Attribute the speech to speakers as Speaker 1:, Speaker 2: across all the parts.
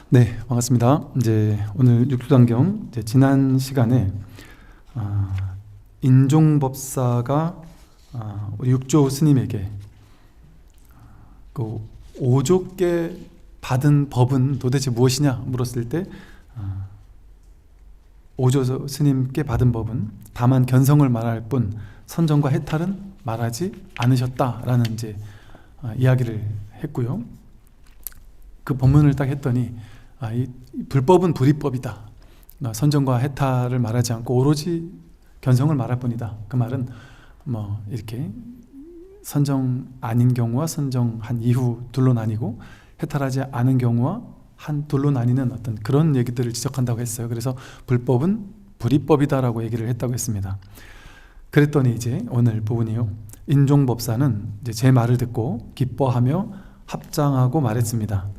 Speaker 1: 네, 반갑습니다. 이제 오늘 육두단경 지난 시간에 인종법사가 우리 육조 스님에게 그 오조께 받은 법은 도대체 무엇이냐 물었을 때 오조 스님께 받은 법은 다만 견성을 말할 뿐 선정과 해탈은 말하지 않으셨다라는 이제 이야기를 했고요. 그 법문을 딱 했더니 이 불법은 불이법이다. 선정과 해탈을 말하지 않고 오로지 견성을 말할 뿐이다. 그 말은 뭐 이렇게 선정 아닌 경우와 선정한 이후 둘로 나뉘고 해탈하지 않은 경우와 한 둘로 나뉘는 어떤 그런 얘기들을 지적한다고 했어요. 그래서 불법은 불이법이다라고 얘기를 했다고 했습니다. 그랬더니 이제 오늘 부분이요. 인종법사는 이제 제 말을 듣고 기뻐하며 합장하고 말했습니다.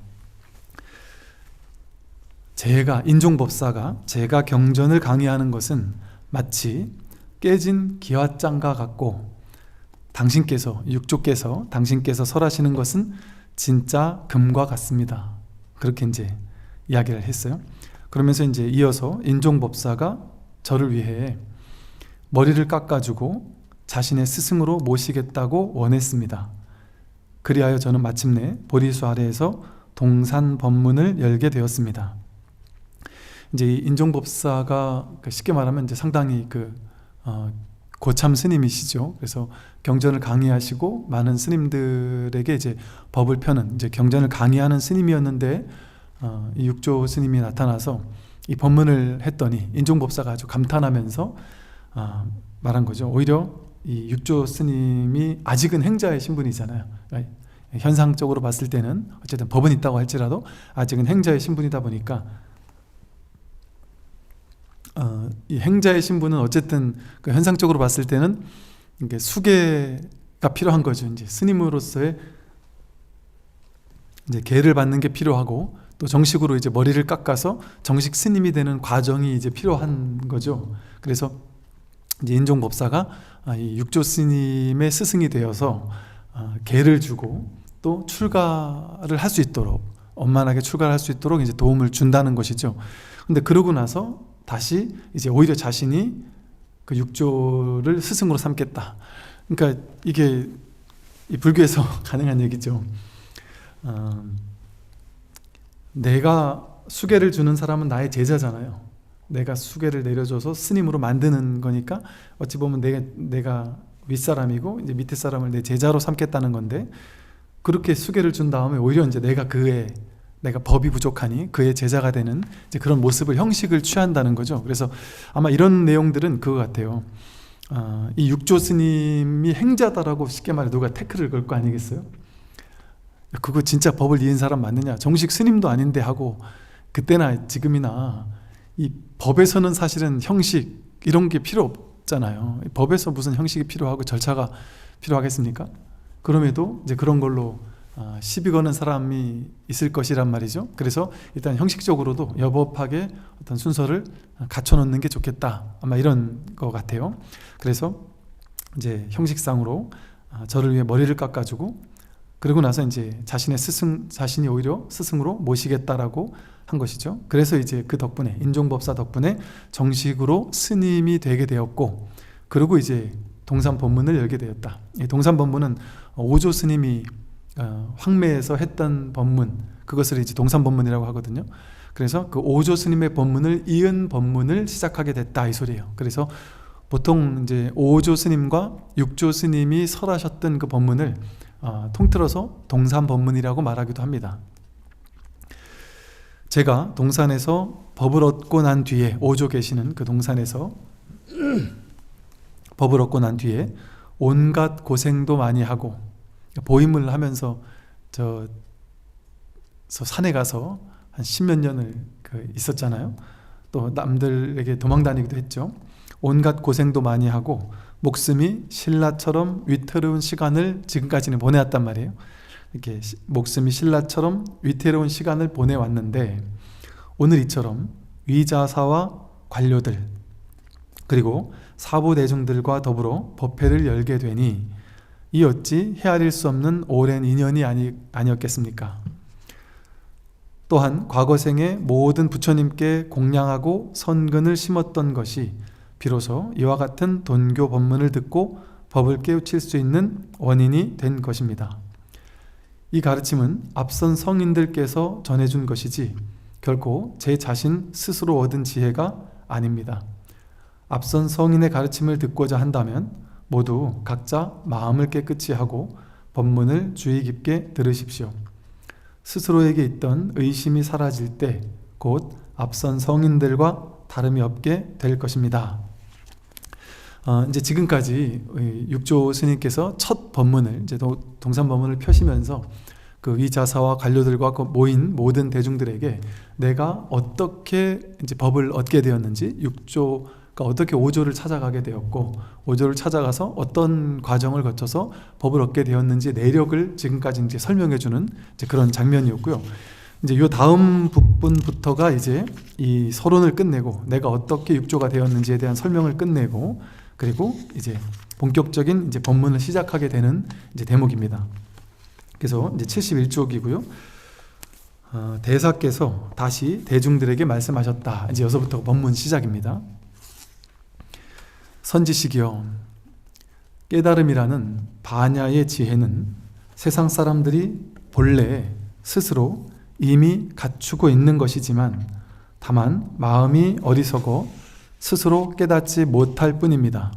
Speaker 1: 인종법사가 제가 경전을 강의하는 것은 마치 깨진 기와장과 같고 육조께서 당신께서 설하시는 것은 진짜 금과 같습니다. 그렇게 이제 이야기를 했어요. 그러면서 이제 이어서 인종법사가 저를 위해 머리를 깎아주고 자신의 스승으로 모시겠다고 원했습니다. 그리하여 저는 마침내 보리수 아래에서 동산법문을 열게 되었습니다. 이제 이 인종법사가 쉽게 말하면 이제 상당히 고참 스님이시죠. 그래서 경전을 강의하시고 많은 스님들에게 이제 법을 펴는 이제 경전을 강의하는 스님이었는데 이 육조 스님이 나타나서 이 법문을 했더니 인종법사가 아주 감탄하면서 말한 거죠. 오히려 이 육조 스님이 아직은 행자의 신분이잖아요. 현상적으로 봤을 때는 어쨌든 법은 있다고 할지라도 아직은 행자의 신분이다 보니까 이 행자의 신분은 어쨌든 그 현상적으로 봤을 때는 이게 수계가 필요한 거죠. 이제 스님으로서의 이제 계를 받는 게 필요하고 또 정식으로 이제 머리를 깎아서 정식 스님이 되는 과정이 이제 필요한 거죠. 그래서 이제 인종법사가 이 육조 스님의 스승이 되어서 계를 주고 또 출가를 할 수 있도록 원만하게 출가를 할 수 있도록 이제 도움을 준다는 것이죠. 근데 그러고 나서 다시 이제 오히려 자신이 그 육조를 스승으로 삼겠다. 그러니까 이게 이 불교에서 가능한 얘기죠. 내가 수계를 주는 사람은 나의 제자잖아요. 내가 수계를 내려줘서 스님으로 만드는 거니까 어찌 보면 내가 윗사람이고 이제 밑에 사람을 내 제자로 삼겠다는 건데 그렇게 수계를 준 다음에 오히려 이제 내가 법이 부족하니 그의 제자가 되는 이제 그런 모습을 형식을 취한다는 거죠. 그래서 아마 이런 내용들은 그거 같아요. 이 육조 스님이 행자다라고 쉽게 말해 누가 태클을 걸 거 아니겠어요? 그거 진짜 법을 이은 사람 맞느냐? 정식 스님도 아닌데 하고 그때나 지금이나 이 법에서는 사실은 형식 이런 게 필요 없잖아요. 법에서 무슨 형식이 필요하고 절차가 필요하겠습니까? 그럼에도 이제 그런 걸로 시비 거는 사람이 있을 것이란 말이죠. 그래서 일단 형식적으로도 여법하게 어떤 순서를 갖춰놓는 게 좋겠다. 아마 이런 것 같아요. 그래서 이제 형식상으로 저를 위해 머리를 깎아주고 그러고 나서 이제 자신이 오히려 스승으로 모시겠다라고 한 것이죠. 그래서 이제 그 덕분에 인종법사 덕분에 정식으로 스님이 되게 되었고 그리고 이제 동산법문을 열게 되었다. 이 동산법문은 오조 스님이 황매에서 했던 법문 그것을 이제 동산법문이라고 하거든요. 그래서 그 오조 스님의 법문을 이은 법문을 시작하게 됐다 이 소리예요. 그래서 보통 이제 오조 스님과 육조 스님이 설하셨던 그 법문을 통틀어서 동산법문이라고 말하기도 합니다. 제가 동산에서 법을 얻고 난 뒤에 오조 계시는 그 동산에서 법을 얻고 난 뒤에 온갖 고생도 많이 하고 보임을 하면서 저 산에 가서 한 10몇 년을 있었잖아요. 또 남들에게 도망다니기도 했죠. 온갖 고생도 많이 하고 목숨이 신라처럼 위태로운 시간을 지금까지는 보내왔단 말이에요. 이렇게 목숨이 신라처럼 위태로운 시간을 보내왔는데 오늘 이처럼 위자사와 관료들 그리고 사부대중들과 더불어 법회를 열게 되니 이 어찌 헤아릴 수 없는 오랜 인연이 아니었겠습니까? 또한 과거 생에 모든 부처님께 공양하고 선근을 심었던 것이 비로소 이와 같은 돈교 법문을 듣고 법을 깨우칠 수 있는 원인이 된 것입니다. 이 가르침은 앞선 성인들께서 전해준 것이지 결코 제 자신 스스로 얻은 지혜가 아닙니다. 앞선 성인의 가르침을 듣고자 한다면 모두 각자 마음을 깨끗이 하고 법문을 주의 깊게 들으십시오. 스스로에게 있던 의심이 사라질 때 곧 앞선 성인들과 다름이 없게 될 것입니다. 이제 지금까지 육조 스님께서 첫 법문을 이제 동산 법문을 펴시면서 그 위자사와 관료들과 모인 모든 대중들에게 내가 어떻게 이제 법을 얻게 되었는지, 육조가 어떻게 오조를 찾아가게 되었고, 오조를 찾아가서 어떤 과정을 거쳐서 법을 얻게 되었는지 내력을 지금까지 이제 설명해주는 이제 그런 장면이었고요. 이제 요 다음 부분부터가 이제 이 서론을 끝내고 내가 어떻게 육조가 되었는지에 대한 설명을 끝내고 그리고 이제 본격적인 이제 법문을 시작하게 되는 이제 대목입니다. 그래서 이제 71쪽이고요. 대사께서 다시 대중들에게 말씀하셨다. 이제 여기서부터 법문 시작입니다. 선지식이여, 깨달음이라는 반야의 지혜는 세상 사람들이 본래 스스로 이미 갖추고 있는 것이지만 다만 마음이 어리석어 스스로 깨닫지 못할 뿐입니다.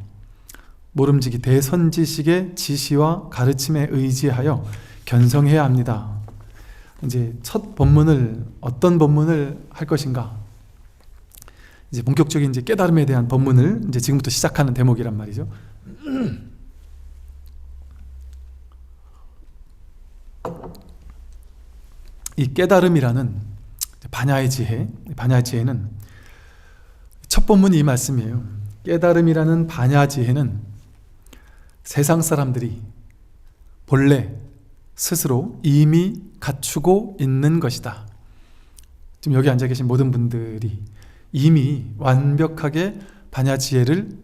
Speaker 1: 모름지기 대선지식의 지시와 가르침에 의지하여 견성해야 합니다. 이제 첫 법문을 어떤 법문을 할 것인가? 이제 본격적인 이제 깨달음에 대한 법문을 이제 지금부터 시작하는 대목이란 말이죠. 이 깨달음이라는 반야의 지혜, 반야의 지혜는 첫 본문이 이 말씀이에요. 깨달음이라는 반야 지혜는 세상 사람들이 본래 스스로 이미 갖추고 있는 것이다. 지금 여기 앉아 계신 모든 분들이 이미 완벽하게 반야 지혜를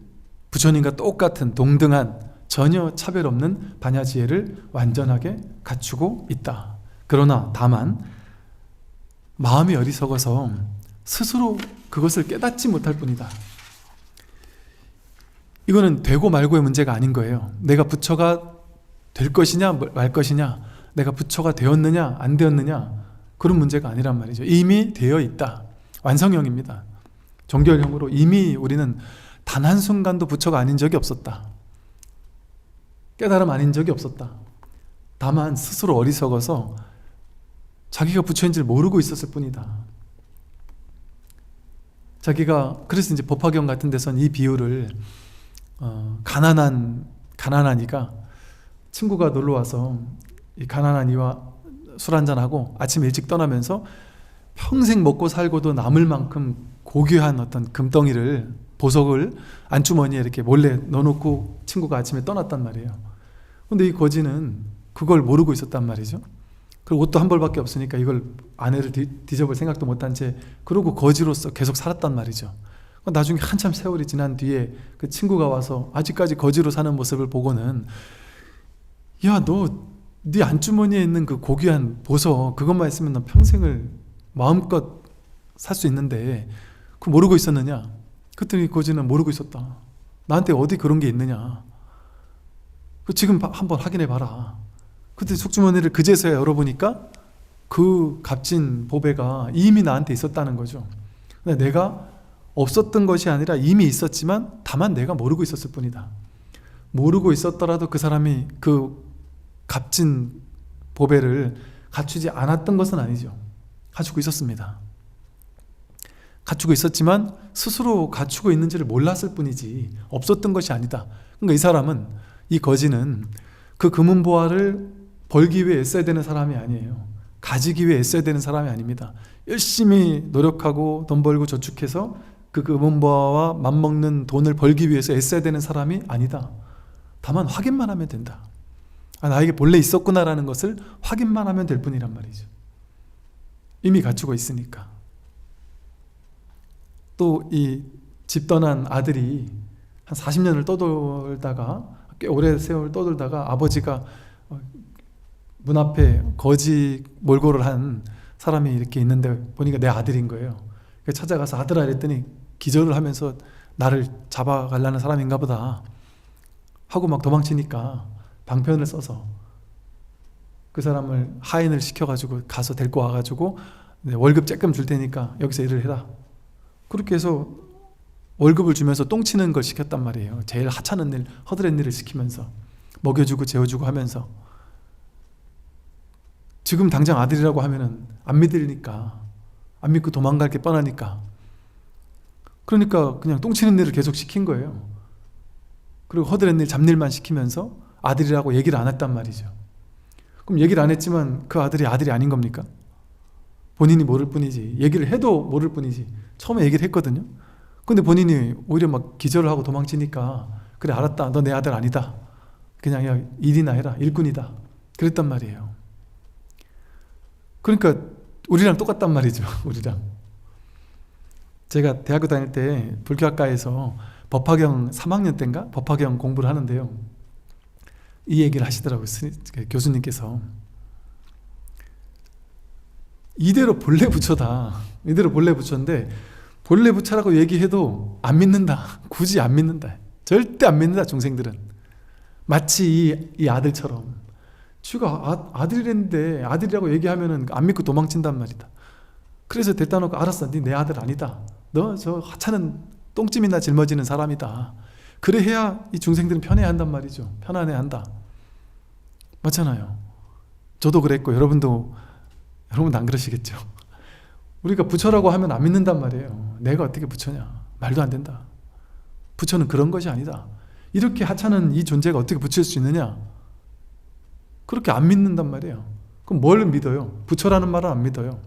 Speaker 1: 부처님과 똑같은 동등한 전혀 차별 없는 반야 지혜를 완전하게 갖추고 있다. 그러나 다만 마음이 어리석어서 스스로 그것을 깨닫지 못할 뿐이다. 이거는 되고 말고의 문제가 아닌 거예요. 내가 부처가 될 것이냐 말 것이냐, 내가 부처가 되었느냐 안 되었느냐, 그런 문제가 아니란 말이죠. 이미 되어 있다. 완성형입니다. 종결형으로 이미 우리는 단 한순간도 부처가 아닌 적이 없었다. 깨달음 아닌 적이 없었다. 다만 스스로 어리석어서 자기가 부처인 줄 모르고 있었을 뿐이다. 자기가 그래서 이제 법화경 같은 데서는 이 비유를 가난한 이가 친구가 놀러 와서 이 가난한 이와 술 한잔하고 아침 일찍 떠나면서 평생 먹고 살고도 남을 만큼 고귀한 어떤 금덩이를, 보석을 안주머니에 이렇게 몰래 넣어놓고 친구가 아침에 떠났단 말이에요. 근데 이 거지는 그걸 모르고 있었단 말이죠. 그리고 옷도 한 벌밖에 없으니까 이걸 아내를 뒤져볼 생각도 못한 채 그러고 거지로서 계속 살았단 말이죠. 나중에 한참 세월이 지난 뒤에 그 친구가 와서 아직까지 거지로 사는 모습을 보고는, 야, 너 네 안주머니에 있는 그 고귀한 보석 그것만 있으면 너 평생을 마음껏 살 수 있는데 그거 모르고 있었느냐? 그랬더니 거지는 모르고 있었다. 나한테 어디 그런 게 있느냐? 지금 한번 확인해 봐라. 그때 속주머니를 그제서야 열어보니까 그 값진 보배가 이미 나한테 있었다는 거죠. 근데 내가 없었던 것이 아니라 이미 있었지만 다만 내가 모르고 있었을 뿐이다. 모르고 있었더라도 그 사람이 그 값진 보배를 갖추지 않았던 것은 아니죠. 갖추고 있었습니다. 갖추고 있었지만 스스로 갖추고 있는지를 몰랐을 뿐이지 없었던 것이 아니다. 그러니까 이 사람은, 이 거지는 그 금은보화를 벌기 위해 애써야 되는 사람이 아니에요. 가지기 위해 애써야 되는 사람이 아닙니다. 열심히 노력하고 돈 벌고 저축해서 그 금은보화와 맞먹는 돈을 벌기 위해서 애써야 되는 사람이 아니다. 다만 확인만 하면 된다. 나에게 본래 있었구나라는 것을 확인만 하면 될 뿐이란 말이죠. 이미 갖추고 있으니까. 또 이 집 떠난 아들이 한 40년을 떠돌다가 꽤 오래 세월 떠들다가 아버지가 문 앞에 거지 몰골을 한 사람이 이렇게 있는데 보니까 내 아들인 거예요. 그래서 찾아가서 아들아 이랬더니 기절을 하면서 나를 잡아가려는 사람인가 보다 하고 막 도망치니까 방편을 써서 그 사람을 하인을 시켜가지고 가서 데리고 와가지고 월급 조금 줄 테니까 여기서 일을 해라. 그렇게 해서 월급을 주면서 똥 치는 걸 시켰단 말이에요. 제일 하찮은 일, 허드렛 일을 시키면서 먹여주고 재워주고 하면서. 지금 당장 아들이라고 하면은 안 믿으니까, 안 믿고 도망갈 게 뻔하니까, 그러니까 그냥 똥 치는 일을 계속 시킨 거예요. 그리고 허드렛 일, 잡일만 시키면서 아들이라고 얘기를 안 했단 말이죠. 그럼 얘기를 안 했지만 그 아들이 아닌 겁니까? 본인이 모를 뿐이지. 얘기를 해도 모를 뿐이지. 처음에 얘기를 했거든요. 근데 본인이 오히려 막 기절을 하고 도망치니까 그래 알았다, 너 내 아들 아니다, 그냥 야 일이나 해라, 일꾼이다, 그랬단 말이에요. 그러니까 우리랑 똑같단 말이죠. 우리랑. 제가 대학교 다닐 때 불교학과에서 법화경 3학년 때인가 법화경 공부를 하는데요, 이 얘기를 하시더라고요. 교수님께서 이대로 본래 부처다, 이대로 본래 부처인데 본래 부처라고 얘기해도 안 믿는다. 굳이 안 믿는다. 절대 안 믿는다. 중생들은 마치 이 아들처럼, 쥐가 아들이랬는데 아들이라고 얘기하면은 안 믿고 도망친단 말이다. 그래서 대다 놓고 알았어, 네 내 아들 아니다, 너 저 하찮은 똥찜이나 짊어지는 사람이다. 그래 해야 이 중생들은 편해한단 말이죠. 편안해한다. 맞잖아요. 저도 그랬고 여러분도 안 그러시겠죠. 우리가 부처라고 하면 안 믿는단 말이에요. 내가 어떻게 부처냐, 말도 안 된다. 부처는 그런 것이 아니다. 이렇게 하찮은 이 존재가 어떻게 부처일 수 있느냐, 그렇게 안 믿는단 말이에요. 그럼 뭘 믿어요? 부처라는 말은 안 믿어요.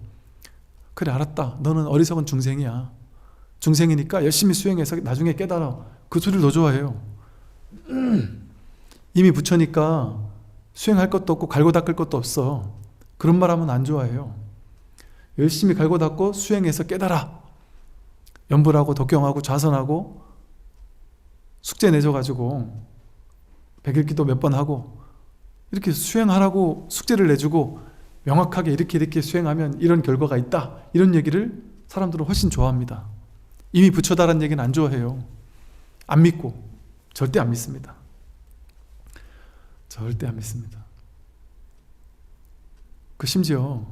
Speaker 1: 그래 알았다, 너는 어리석은 중생이야, 중생이니까 열심히 수행해서 나중에 깨달아, 그 소리를 더 좋아해요. 이미 부처니까 수행할 것도 없고 갈고 닦을 것도 없어, 그런 말 하면 안 좋아해요. 열심히 갈고 닦고 수행해서 깨달아, 연불하고 독경하고 좌선하고 숙제 내줘가지고 백일기도 몇 번 하고 이렇게 수행하라고 숙제를 내주고 명확하게 이렇게 수행하면 이런 결과가 있다, 이런 얘기를 사람들은 훨씬 좋아합니다. 이미 부처다라는 얘기는 안 좋아해요. 안 믿고, 절대 안 믿습니다. 절대 안 믿습니다. 그 심지어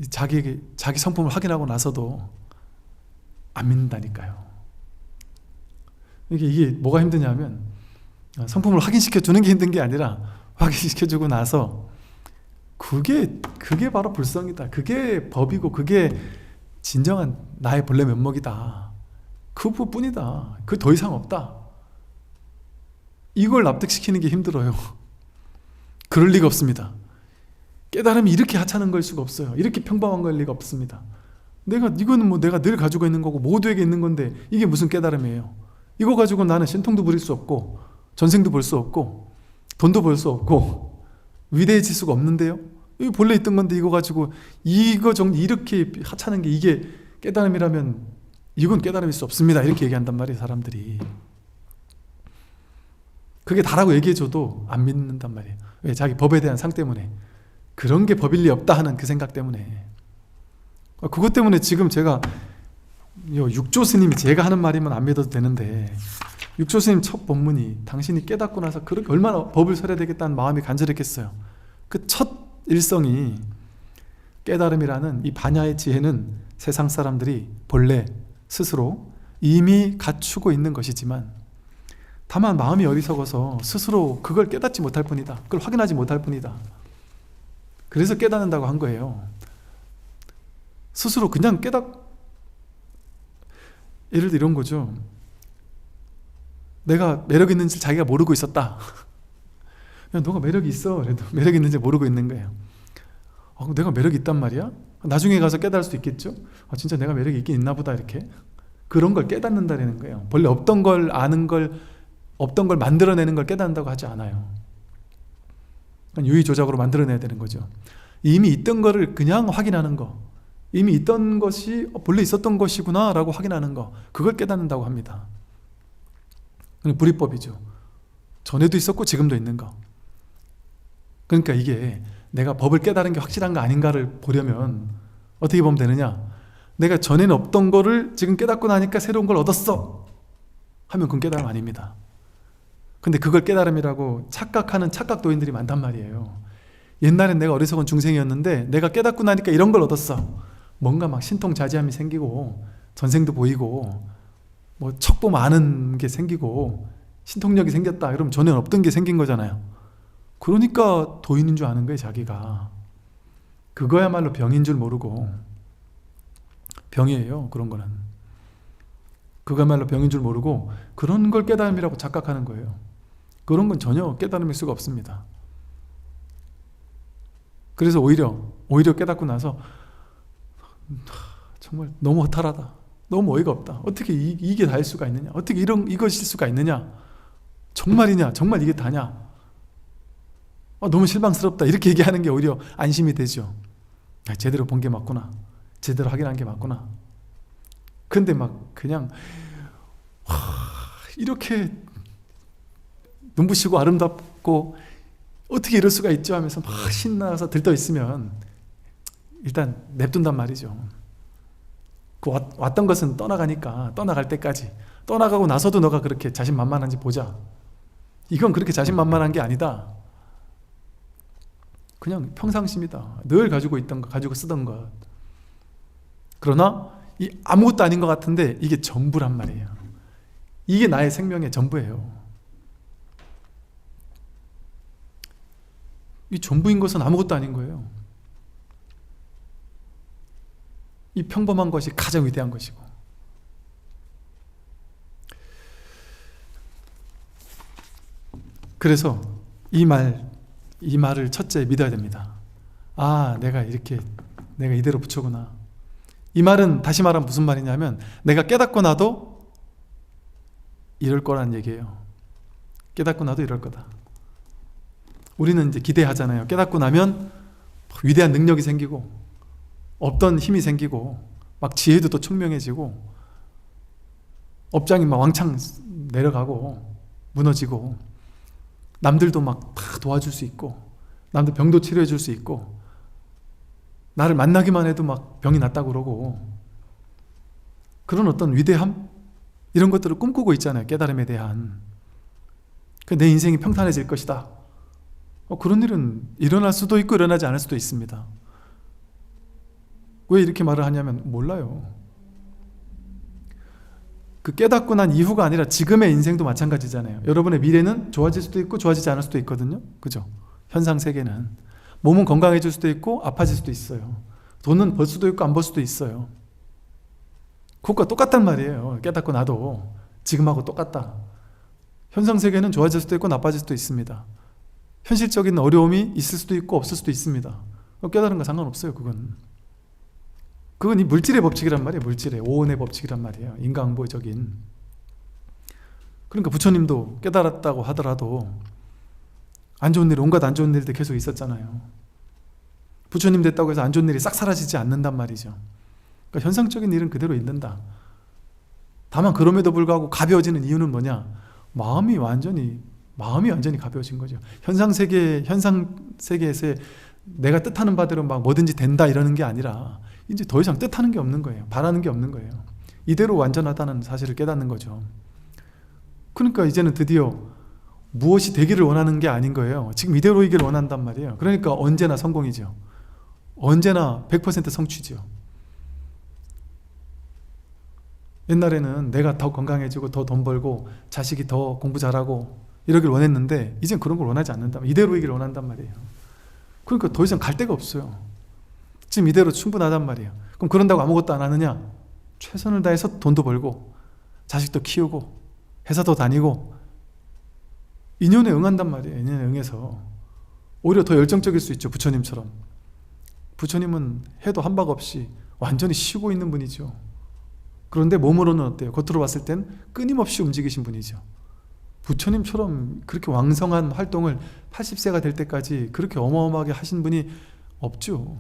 Speaker 1: 자기 성품을 확인하고 나서도 안 믿는다니까요. 이게 뭐가 힘드냐면, 성품을 확인시켜 주는 게 힘든 게 아니라 확인시켜 주고 나서 그게 바로 불성이다, 그게 법이고 그게 진정한 나의 본래 면목이다, 그뿐이다, 그 더 이상 없다, 이걸 납득시키는 게 힘들어요. 그럴 리가 없습니다. 깨달음이 이렇게 하찮은 걸 수가 없어요. 이렇게 평범한 걸 리가 없습니다. 이거는 뭐 내가 늘 가지고 있는 거고 모두에게 있는 건데 이게 무슨 깨달음이에요? 이거 가지고 나는 신통도 부릴 수 없고 전생도 볼 수 없고 돈도 벌 수 없고 위대해질 수가 없는데요? 이거 본래 있던 건데 이거 가지고 이거 정도 이렇게 하찮은 게 이게 깨달음이라면 이건 깨달음일 수 없습니다, 이렇게 얘기한단 말이에요, 사람들이. 그게 다라고 얘기해줘도 안 믿는단 말이에요. 왜? 자기 법에 대한 상 때문에. 그런 게 법일 리 없다 하는 그 생각 때문에. 그것 때문에 지금 제가 육조 스님이 제가 하는 말이면 안 믿어도 되는데, 육조 스님 첫 법문이 당신이 깨닫고 나서 그렇게 얼마나 법을 설해야 되겠다는 마음이 간절했겠어요. 그 첫 일성이 깨달음이라는 이 반야의 지혜는 세상 사람들이 본래 스스로 이미 갖추고 있는 것이지만 다만 마음이 어리석어서 스스로 그걸 깨닫지 못할 뿐이다, 그걸 확인하지 못할 뿐이다. 그래서 깨닫는다고 한 거예요. 스스로 그냥 예를 들어 이런 거죠. 내가 매력 있는지 자기가 모르고 있었다. 야, 너가 매력이 있어. 그래도 매력 있는지 모르고 있는 거예요. 내가 매력이 있단 말이야? 나중에 가서 깨달을 수 있겠죠? 진짜 내가 매력이 있긴 있나 보다, 이렇게. 그런 걸 깨닫는다는 거예요. 본래 없던 걸 아는 걸, 없던 걸 만들어내는 걸 깨닫는다고 하지 않아요. 유의조작으로 만들어내야 되는 거죠. 이미 있던 거를 그냥 확인하는 거, 이미 있던 것이 본래 있었던 것이구나 라고 확인하는 거, 그걸 깨닫는다고 합니다. 불이법이죠. 전에도 있었고 지금도 있는 거. 그러니까 이게 내가 법을 깨달은 게 확실한가 아닌가를 보려면 어떻게 보면 되느냐, 내가 전에는 없던 거를 지금 깨닫고 나니까 새로운 걸 얻었어 하면 그건 깨달음 아닙니다. 근데 그걸 깨달음이라고 착각하는 착각도인들이 많단 말이에요. 옛날엔 내가 어리석은 중생이었는데 내가 깨닫고 나니까 이런 걸 얻었어. 뭔가 막 신통자지함이 생기고 전생도 보이고 뭐 척보 많은 게 생기고 신통력이 생겼다. 그러면 전에는 없던 게 생긴 거잖아요. 그러니까 도인인 줄 아는 거예요, 자기가. 그거야말로 병인 줄 모르고. 병이에요, 그런 거는. 그거야말로 병인 줄 모르고 그런 걸 깨달음이라고 착각하는 거예요. 그런 건 전혀 깨달음일 수가 없습니다. 그래서 오히려 깨닫고 나서 정말 너무 허탈하다, 너무 어이가 없다, 어떻게 이게 다일 수가 있느냐, 어떻게 이것일 수가 있느냐, 정말이냐, 정말 이게 다냐, 너무 실망스럽다, 이렇게 얘기하는 게 오히려 안심이 되죠. 제대로 본 게 맞구나, 제대로 확인한 게 맞구나. 근데 막 그냥 이렇게 눈부시고 아름답고 어떻게 이럴 수가 있죠 하면서 막 신나서 들떠 있으면 일단 냅둔단 말이죠. 그 왔던 것은 떠나가니까 떠나갈 때까지, 떠나가고 나서도 너가 그렇게 자신만만한지 보자. 이건 그렇게 자신만만한 게 아니다. 그냥 평상심이다. 늘 가지고 있던 것, 가지고 쓰던 것. 그러나 이 아무것도 아닌 것 같은데 이게 전부란 말이에요. 이게 나의 생명의 전부예요. 이 전부인 것은 아무것도 아닌 거예요. 이 평범한 것이 가장 위대한 것이고. 그래서 이 말을 첫째 믿어야 됩니다. 내가 이대로 부처구나. 이 말은 다시 말하면 무슨 말이냐면, 내가 깨닫고 나도 이럴 거란 얘기예요. 깨닫고 나도 이럴 거다. 우리는 이제 기대하잖아요. 깨닫고 나면 위대한 능력이 생기고 없던 힘이 생기고 막 지혜도 더 총명해지고 업장이 막 왕창 내려가고 무너지고 남들도 막 다 도와줄 수 있고 남들 병도 치료해 줄 수 있고 나를 만나기만 해도 막 병이 낫다고 그러고, 그런 어떤 위대함? 이런 것들을 꿈꾸고 있잖아요. 깨달음에 대한. 내 인생이 평탄해질 것이다. 그런 일은 일어날 수도 있고 일어나지 않을 수도 있습니다. 왜 이렇게 말을 하냐면 몰라요. 그 깨닫고 난 이후가 아니라 지금의 인생도 마찬가지잖아요. 여러분의 미래는 좋아질 수도 있고 좋아지지 않을 수도 있거든요. 그죠? 현상 세계는 몸은 건강해질 수도 있고 아파질 수도 있어요. 돈은 벌 수도 있고 안 벌 수도 있어요. 그것과 똑같단 말이에요. 깨닫고 나도 지금하고 똑같다. 현상 세계는 좋아질 수도 있고 나빠질 수도 있습니다. 현실적인 어려움이 있을 수도 있고 없을 수도 있습니다. 깨달은 거 상관없어요. 그건 이 물질의 법칙이란 말이에요. 물질의 오온의 법칙이란 말이에요. 인과응보적인. 그러니까 부처님도 깨달았다고 하더라도 안 좋은 일, 온갖 안 좋은 일들 계속 있었잖아요. 부처님 됐다고 해서 안 좋은 일이 싹 사라지지 않는단 말이죠. 그러니까 현상적인 일은 그대로 있는다. 다만 그럼에도 불구하고 가벼워지는 이유는 뭐냐? 마음이 완전히 가벼워진 거죠. 현상 세계에서 내가 뜻하는 바대로 막 뭐든지 된다 이러는 게 아니라 이제 더 이상 뜻하는 게 없는 거예요. 바라는 게 없는 거예요. 이대로 완전하다는 사실을 깨닫는 거죠. 그러니까 이제는 드디어 무엇이 되기를 원하는 게 아닌 거예요. 지금 이대로이기를 원한단 말이에요. 그러니까 언제나 성공이죠. 언제나 100% 성취죠. 옛날에는 내가 더 건강해지고 더 돈 벌고 자식이 더 공부 잘하고 이러길 원했는데 이젠 그런 걸 원하지 않는다. 이대로이기를 원한단 말이에요. 그러니까 더 이상 갈 데가 없어요. 지금 이대로 충분하단 말이에요. 그럼 그런다고 아무것도 안 하느냐? 최선을 다해서 돈도 벌고 자식도 키우고 회사도 다니고 인연에 응한단 말이에요. 인연에 응해서 오히려 더 열정적일 수 있죠. 부처님처럼. 부처님은 해도 한박 없이 완전히 쉬고 있는 분이죠. 그런데 몸으로는 어때요? 겉으로 봤을 땐 끊임없이 움직이신 분이죠. 부처님처럼 그렇게 왕성한 활동을 80세가 될 때까지 그렇게 어마어마하게 하신 분이 없죠.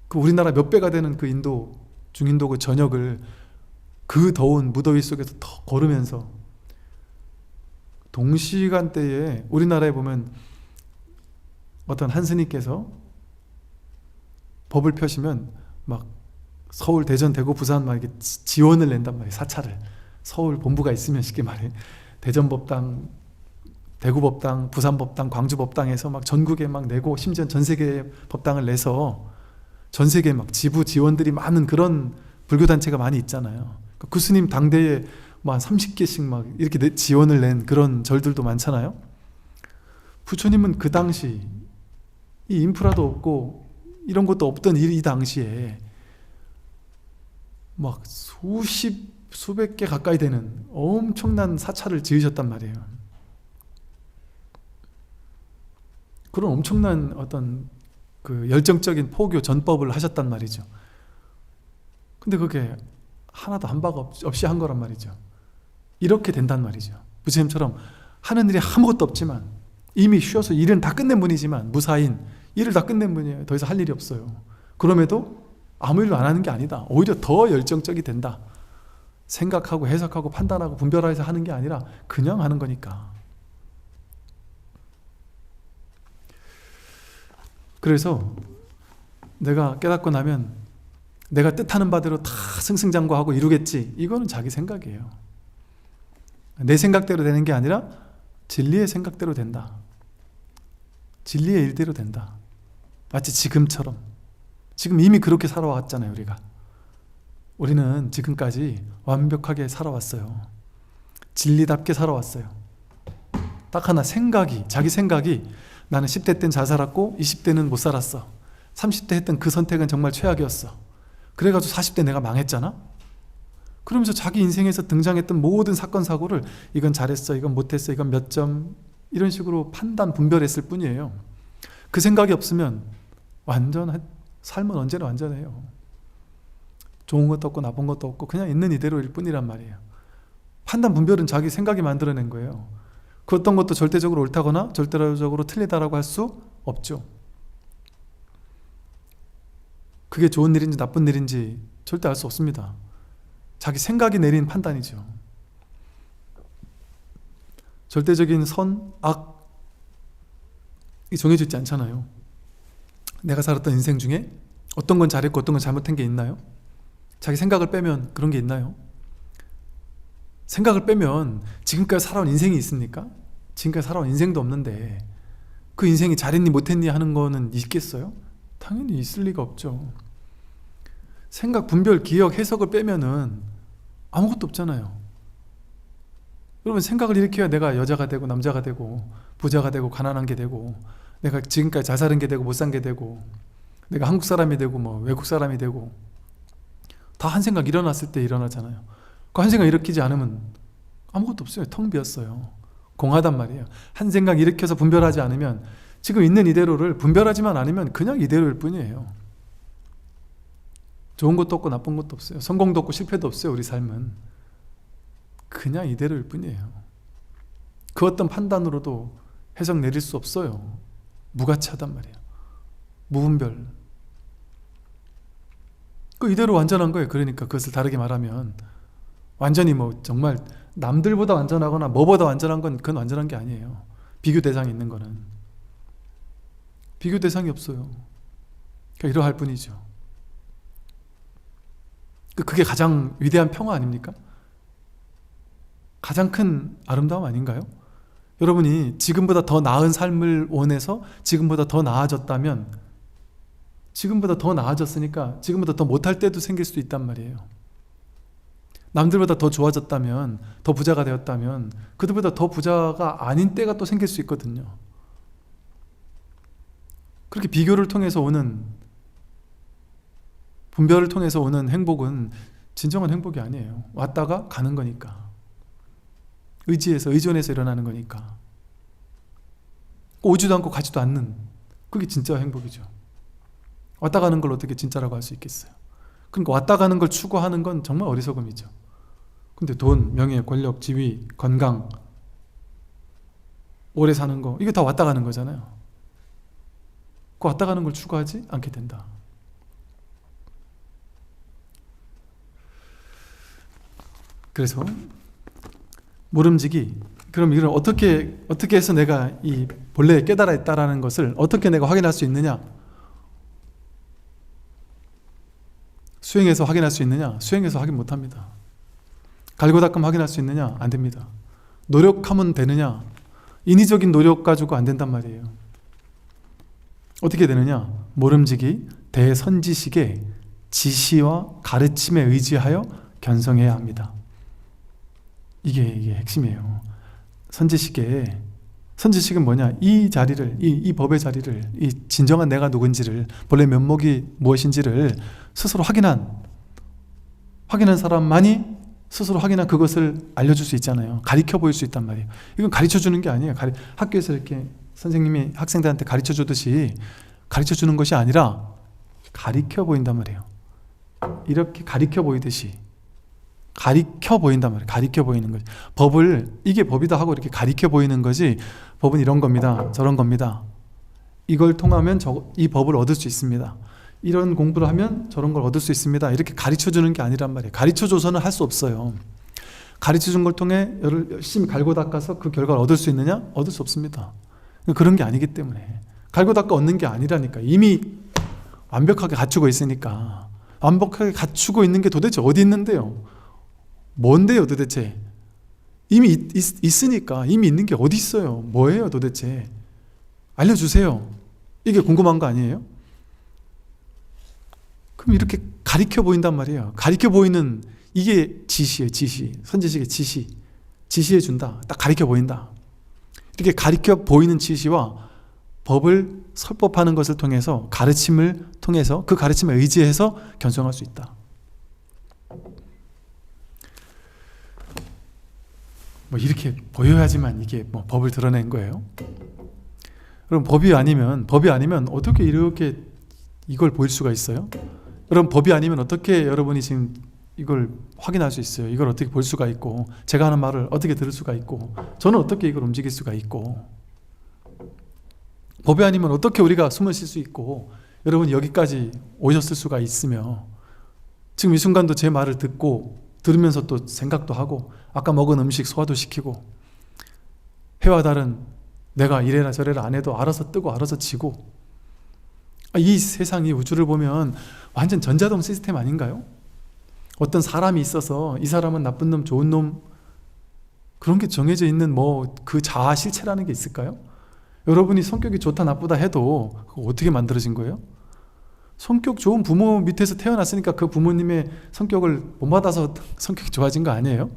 Speaker 1: 그 우리나라 몇 배가 되는 그 중인도 그 전역을 그 더운 무더위 속에서 더 걸으면서 동시간대에 우리나라에 보면 어떤 한 스님께서 법을 펴시면 막 서울, 대전, 대구, 부산 막 이렇게 지원을 낸단 말이에요. 사찰을. 서울 본부가 있으면 쉽게 말해. 대전법당, 대구법당, 부산법당, 광주법당에서 막 전국에 막 내고 심지어 전 세계 법당을 내서 전 세계에 막 지부 지원들이 많은 그런 불교단체가 많이 있잖아요. 그 스님 당대에 뭐 한 30개씩 막 이렇게 지원을 낸 그런 절들도 많잖아요. 부처님은 그 당시 이 인프라도 없고 이런 것도 없던 이 당시에 막 수백 개 가까이 되는 엄청난 사찰을 지으셨단 말이에요. 그런 엄청난 어떤 그 열정적인 포교 전법을 하셨단 말이죠. 근데 그게 하나도 한 바가 없이 한 거란 말이죠. 이렇게 된단 말이죠. 부처님처럼 하는 일이 아무것도 없지만 이미 쉬어서 일은 다 끝낸 분이지만 무사인 일을 다 끝낸 분이에요. 더 이상 할 일이 없어요. 그럼에도 아무 일도 안 하는 게 아니다. 오히려 더 열정적이 된다. 생각하고 해석하고 판단하고 분별해서 하는 게 아니라 그냥 하는 거니까. 그래서 내가 깨닫고 나면 내가 뜻하는 바대로 다 승승장구하고 이루겠지. 이거는 자기 생각이에요. 내 생각대로 되는 게 아니라 진리의 생각대로 된다. 진리의 일대로 된다. 마치 지금처럼. 지금 이미 그렇게 살아왔잖아요, 우리가. 우리는 지금까지 완벽하게 살아왔어요. 진리답게 살아왔어요. 딱 하나 자기 생각이 나는 10대 땐 잘 살았고 20대는 못 살았어. 30대 했던 그 선택은 정말 최악이었어. 그래가지고 40대 내가 망했잖아? 그러면서 자기 인생에서 등장했던 모든 사건 사고를 이건 잘했어, 이건 못했어, 이건 몇 점 이런 식으로 판단 분별했을 뿐이에요. 그 생각이 없으면 삶은 언제나 완전해요. 좋은 것도 없고 나쁜 것도 없고 그냥 있는 이대로일 뿐이란 말이에요. 판단 분별은 자기 생각이 만들어낸 거예요. 그 어떤 것도 절대적으로 옳다거나 절대적으로 틀리다라고 할 수 없죠. 그게 좋은 일인지 나쁜 일인지 절대 알 수 없습니다. 자기 생각이 내린 판단이죠. 절대적인 선, 악이 정해져 있지 않잖아요. 내가 살았던 인생 중에 어떤 건 잘했고 어떤 건 잘못한 게 있나요? 자기 생각을 빼면 그런 게 있나요? 생각을 빼면 지금까지 살아온 인생이 있습니까? 지금까지 살아온 인생도 없는데 그 인생이 잘했니 못했니 하는 거는 있겠어요? 당연히 있을 리가 없죠. 생각, 분별, 기억, 해석을 빼면은 아무것도 없잖아요. 여러분 생각을 일으켜야 내가 여자가 되고 남자가 되고 부자가 되고 가난한 게 되고 내가 지금까지 잘 사는 게 되고 못 산 게 되고 내가 한국 사람이 되고 뭐 외국 사람이 되고 다 한 생각 일어났을 때 일어나잖아요. 그 한 생각 일으키지 않으면 아무것도 없어요. 텅 비었어요. 공하단 말이에요. 한 생각 일으켜서 분별하지 않으면 지금 있는 이대로를 분별하지만 않으면 그냥 이대로일 뿐이에요. 좋은 것도 없고 나쁜 것도 없어요. 성공도 없고 실패도 없어요. 우리 삶은 그냥 이대로일 뿐이에요. 그 어떤 판단으로도 해석 내릴 수 없어요. 무가치하단 말이에요. 무분별. 그 이대로 완전한 거예요. 그러니까 그것을 다르게 말하면 완전히 뭐 정말 남들보다 완전하거나 뭐보다 완전한 건 그건 완전한 게 아니에요. 비교 대상이 있는 거는 비교 대상이 없어요. 그러니까 이러할 뿐이죠. 그게 가장 위대한 평화 아닙니까? 가장 큰 아름다움 아닌가요? 여러분이 지금보다 더 나은 삶을 원해서 지금보다 더 나아졌다면 지금보다 더 나아졌으니까 지금보다 더 못할 때도 생길 수도 있단 말이에요. 남들보다 더 좋아졌다면 더 부자가 되었다면 그들보다 더 부자가 아닌 때가 또 생길 수 있거든요. 그렇게 비교를 통해서 오는 분별을 통해서 오는 행복은 진정한 행복이 아니에요. 왔다가 가는 거니까. 의존해서 일어나는 거니까. 오지도 않고 가지도 않는 그게 진짜 행복이죠. 왔다 가는 걸 어떻게 진짜라고 할 수 있겠어요? 그러니까 왔다 가는 걸 추구하는 건 정말 어리석음이죠. 근데 돈, 명예, 권력, 지위, 건강, 오래 사는 거 이게 다 왔다 가는 거잖아요. 그 왔다 가는 걸 추구하지 않게 된다. 그래서 모름지기 그럼 이걸 어떻게 해서 내가 이 본래에 깨달아 있다라는 것을 어떻게 내가 확인할 수 있느냐? 수행해서 확인할 수 있느냐? 수행해서 확인 못합니다. 갈고 닦으면 확인할 수 있느냐? 안 됩니다. 노력하면 되느냐? 인위적인 노력 가지고 안 된단 말이에요. 어떻게 되느냐? 모름지기 대선지식의 지시와 가르침에 의지하여 견성해야 합니다. 이게 핵심이에요. 선지식은 뭐냐? 이 자리를, 이 법의 자리를, 이 진정한 내가 누군지를, 본래 면목이 무엇인지를 스스로 확인한 사람만이 스스로 확인한 그것을 알려줄 수 있잖아요. 가르쳐 보일 수 있단 말이에요. 이건 가르쳐 주는 게 아니에요. 학교에서 이렇게 선생님이 학생들한테 가르쳐 주듯이 가르쳐 주는 것이 아니라 가르쳐 보인단 말이에요. 이렇게 가르쳐 보이듯이 가리켜 보인단 말이에요. 가리켜 보이는 거지. 이게 법이다 하고 이렇게 가리켜 보이는 거지, 법은 이런 겁니다, 저런 겁니다, 이걸 통하면 이 법을 얻을 수 있습니다, 이런 공부를 하면 저런 걸 얻을 수 있습니다, 이렇게 가르쳐 주는 게 아니란 말이에요. 가르쳐 줘서는 할 수 없어요. 가르쳐 준 걸 통해 열심히 갈고 닦아서 그 결과를 얻을 수 있느냐? 얻을 수 없습니다. 그런 게 아니기 때문에. 갈고 닦아 얻는 게 아니라니까. 이미 완벽하게 갖추고 있으니까. 완벽하게 갖추고 있는 게 도대체 어디 있는데요? 뭔데요 도대체? 이미 있으니까. 이미 있는 게 어디 있어요? 뭐예요 도대체? 알려주세요. 이게 궁금한 거 아니에요? 그럼 이렇게 가리켜 보인단 말이에요. 가리켜 보이는, 이게 지시예요. 지시. 선지식의 지시. 지시해 준다. 딱 가리켜 보인다. 이렇게 가리켜 보이는 지시와 법을 설법하는 것을 통해서, 가르침을 통해서, 그 가르침에 의지해서 견성할 수 있다. 뭐 이렇게 보여야지만 이게 뭐 법을 드러낸 거예요. 그럼 법이 아니면 어떻게 이렇게 이걸 보일 수가 있어요? 그럼 법이 아니면 어떻게 여러분이 지금 이걸 확인할 수 있어요? 이걸 어떻게 볼 수가 있고, 제가 하는 말을 어떻게 들을 수가 있고, 저는 어떻게 이걸 움직일 수가 있고, 법이 아니면 어떻게 우리가 숨을 쉴 수 있고, 여러분이 여기까지 오셨을 수가 있으며, 지금 이 순간도 제 말을 들으면서 또 생각도 하고, 아까 먹은 음식 소화도 시키고, 해와 달은 내가 이래라 저래라 안 해도 알아서 뜨고 알아서 지고, 이 세상, 이 우주를 보면 완전 전자동 시스템 아닌가요? 어떤 사람이 있어서 이 사람은 나쁜 놈, 좋은 놈, 그런 게 정해져 있는 뭐 그 자아 실체라는 게 있을까요? 여러분이 성격이 좋다 나쁘다 해도 그거 어떻게 만들어진 거예요? 성격 좋은 부모 밑에서 태어났으니까 그 부모님의 성격을 본받아서 성격이 좋아진 거 아니에요?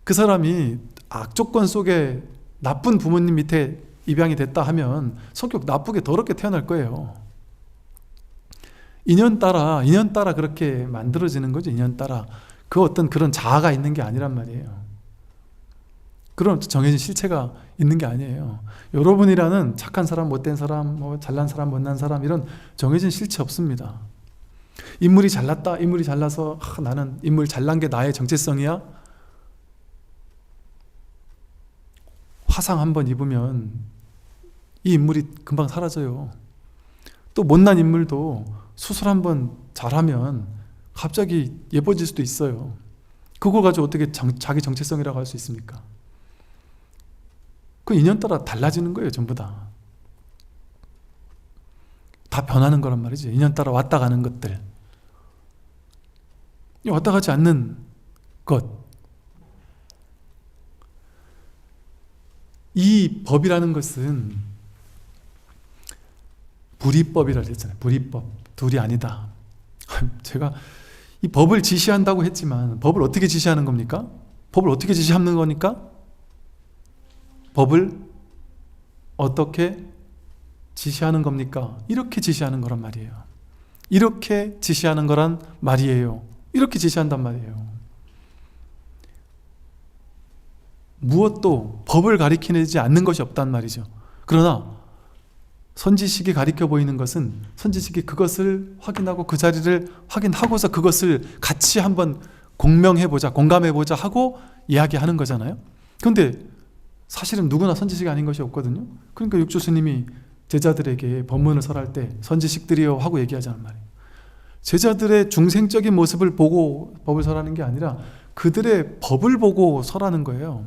Speaker 1: 그 사람이 악조건 속에 나쁜 부모님 밑에 입양이 됐다 하면 성격 나쁘게 더럽게 태어날 거예요. 인연 따라 그렇게 만들어지는 거죠. 인연 따라. 그 어떤 그런 자아가 있는 게 아니란 말이에요. 그런 정해진 실체가 있는 게 아니에요. 여러분이라는 착한 사람, 못된 사람, 뭐 잘난 사람, 못난 사람, 이런 정해진 실체 없습니다. 인물이 잘났다, 인물이 잘나서 나는 인물 잘난 게 나의 정체성이야? 화상 한번 입으면 이 인물이 금방 사라져요. 또 못난 인물도 수술 한번 잘하면 갑자기 예뻐질 수도 있어요. 그걸 가지고 어떻게 자기 정체성이라고 할 수 있습니까? 그 인연 따라 달라지는 거예요. 전부 다 변하는 거란 말이죠. 인연 따라 왔다 가는 것들, 왔다 가지 않는 것, 이 법이라는 것은 불이법이라 그랬잖아요. 불이법, 둘이 아니다. 제가 이 법을 지시한다고 했지만 법을 어떻게 지시하는 겁니까? 법을 어떻게 지시하는 거니까? 법을 어떻게 지시하는 겁니까? 이렇게 지시하는 거란 말이에요. 이렇게 지시하는 거란 말이에요. 이렇게 지시한단 말이에요. 무엇도 법을 가리키지 않는 것이 없단 말이죠. 그러나 선지식이 가리켜 보이는 것은 선지식이 그것을 확인하고 그 자리를 확인하고서 그것을 같이 한번 공명해보자, 공감해보자 하고 이야기하는 거잖아요. 그런데 사실은 누구나 선지식이 아닌 것이 없거든요. 그러니까 육조 스님이 제자들에게 법문을 설할 때 선지식들이여 하고 얘기하자는 말이에요. 제자들의 중생적인 모습을 보고 법을 설하는 게 아니라 그들의 법을 보고 설하는 거예요.